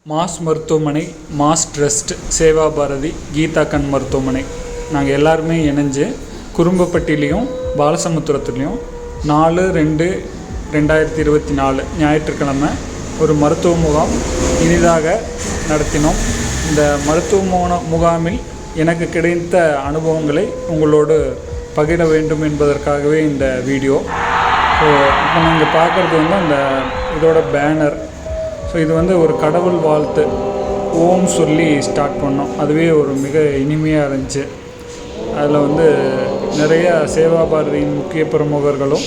Mass மருத்துவமனை, mass trust, Seva Bharathi, Geetha கண் மருத்துவமனை நாங்கள் எல்லாருமே இணைஞ்சு குறும்பப்பட்டிலையும் பாலசமுத்திரத்துலேயும் 4/2/2024 ஞாயிற்றுக்கிழமை ஒரு மருத்துவ முகாம் இனிதாக நடத்தினோம். இந்த மருத்துவ முகாமில் எனக்கு கிடைத்த அனுபவங்களை உங்களோடு பகிர வேண்டும் என்பதற்காகவே இந்த வீடியோ. ஸோ இப்போ நீங்கள் பார்க்குறது அந்த இதோட பேனர். ஸோ இது ஒரு கடவுள் வாழ்த்து ஓம் சொல்லி ஸ்டார்ட் பண்ணோம். அதுவே ஒரு மிக இனிமையாக இருந்துச்சு. அதில் நிறைய சேவா பாரதியின் முக்கிய பிரமுகர்களும்,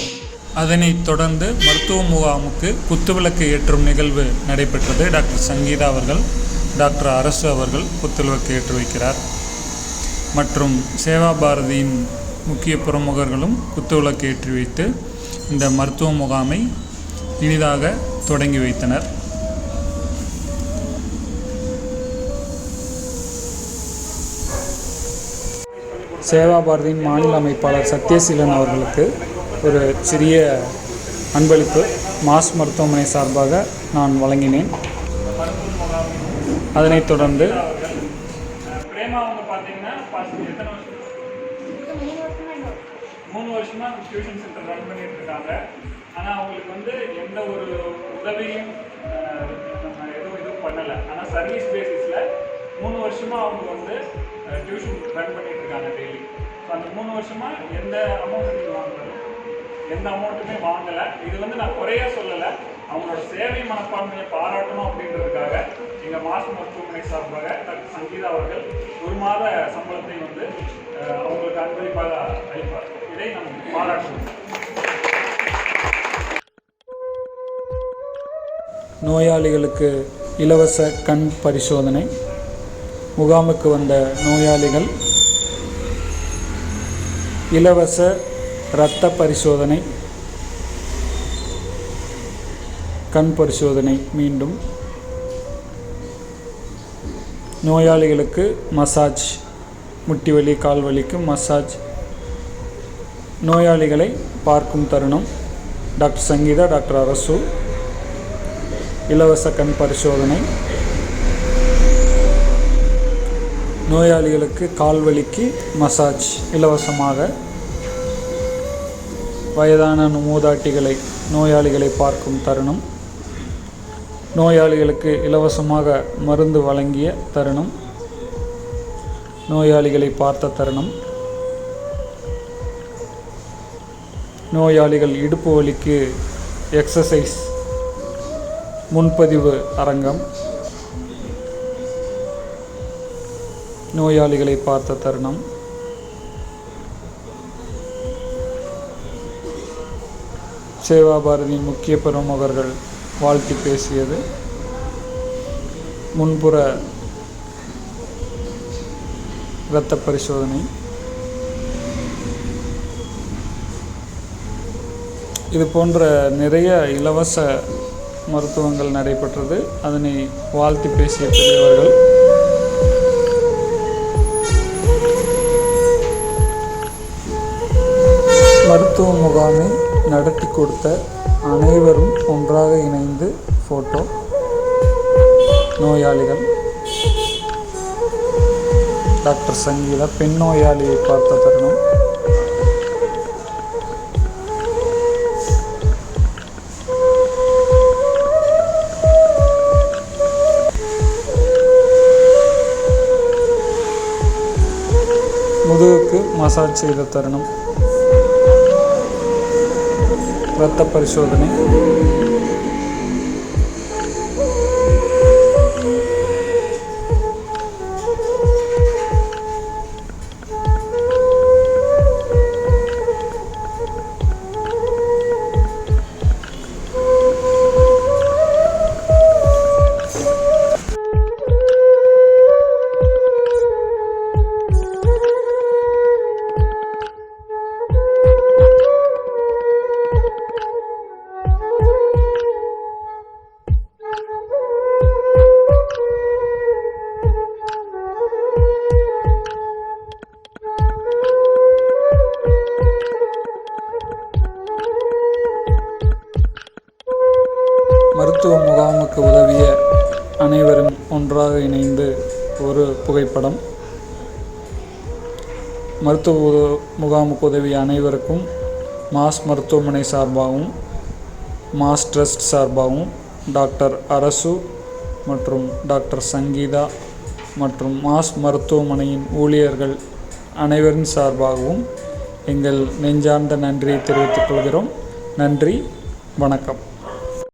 அதனைத் தொடர்ந்து மருத்துவ முகாமுக்கு குத்துவிளக்கு ஏற்றும் நிகழ்வு நடைபெற்றது. டாக்டர் சங்கீதா அவர்கள், டாக்டர் அரசு அவர்கள் குத்துவிளக்கு ஏற்றி வைக்கிறார். மற்றும் சேவா பாரதியின் முக்கிய பிரமுகர்களும் குத்துவிளக்கு ஏற்றி வைத்து இந்த மருத்துவ முகாமை இனிதாக தொடங்கி வைத்தனர். சேவா பாரதியின் மாநில அமைப்பாளர் சத்யசீலன் அவர்களுக்கு ஒரு சிறிய அன்பளிப்பு மாஸ் மருத்துவமனை சார்பாக நான் வழங்கினேன். அதனைத் தொடர்ந்து பிரேமா பார்த்தீங்கன்னா எத்தனை வருஷம் 3 வருஷமா டியூஷன் சென்டர் ரன் பண்ணிட்டு இருக்காங்க. ஆனால் அவங்களுக்கு எந்த ஒரு உதவியும் நம்ம எதுவும் பண்ணலை. ஆனால் சர்வீஸ் பேசிஸில் 3 வருஷமாக அவங்க டியூஷன் ரன் பண்ணிட்டு இருக்காங்க டெய்லி. ஸோ அந்த 3 வருஷமாக எந்த அமௌண்ட்டு வாங்கலை, எந்த அமௌண்ட்டுமே வாங்கலை. இது நான் குறையாக சொல்லலை, அவங்களோட சேவை மனப்பான்மையை பாராட்டணும் அப்படின்றதுக்காக எங்கள் மாஸ் மருத்துவமனை சார்பாக டாக்டர் சங்கீதா அவர்கள் 1 மாத சம்பளத்தை அவங்களுக்கு அன்பளிப்பாக அளிப்பார். இதை நம்ம பாராட்டணும். நோயாளிகளுக்கு இலவச கண் பரிசோதனை. முகாமுக்கு வந்த நோயாளிகள் இலவச இரத்த பரிசோதனை, கண் பரிசோதனை. மீண்டும் நோயாளிகளுக்கு மசாஜ், முட்டி வலி கால் வலிக்கு மசாஜ். நோயாளிகளை பார்க்கும் தருணம். டாக்டர் சங்கீதா, டாக்டர் அரசு. இலவச கண் பரிசோதனை. நோயாளிகளுக்கு கால்வலிக்கு மசாஜ் இலவசமாக. வயதான மூதாட்டிகளை, நோயாளிகளை பார்க்கும் தருணம். நோயாளிகளுக்கு இலவசமாக மருந்து வழங்கிய தருணம். நோயாளிகளை பார்த்த தருணம். நோயாளிகள் இடுப்பு வலிக்கு எக்ஸசைஸ் முன்பதிவு அரங்கம். நோயாளிகளை பார்த்த தருணம். சேவா பாரதியின் முக்கிய பிரமுகர்கள் வாழ்த்தி பேசியது. முன்புற இரத்த பரிசோதனை. இது போன்ற நிறைய இலவச மருத்துவங்கள் நடைபெற்றது. அதனை வாழ்த்தி பேசிய பெரியவர்கள். மருத்துவ முகாமை நடத்தி கொடுத்த அனைவரும் ஒன்றாக இணைந்து ஃபோட்டோ. நோயாளிகள் டாக்டர் சங்கீதா பெண் நோயாளியை பார்த்த தருணம். முதுகுக்கு மசாஜ் செய்த தருணம். இரத்த பரிசோதனை. அனைவரும் ஒன்றாக இணைந்து ஒரு புகைப்படம். மருத்துவ முகாமுக்கு உதவிய அனைவருக்கும் மாஸ் மருத்துவமனை சார்பாகவும் மாஸ் ட்ரஸ்ட் சார்பாகவும் டாக்டர் அரசு மற்றும் டாக்டர் சங்கீதா மற்றும் மாஸ் மருத்துவமனையின் ஊழியர்கள் அனைவரின் சார்பாகவும் எங்கள் நெஞ்சார்ந்த நன்றியை தெரிவித்துக் கொள்கிறோம். நன்றி, வணக்கம்.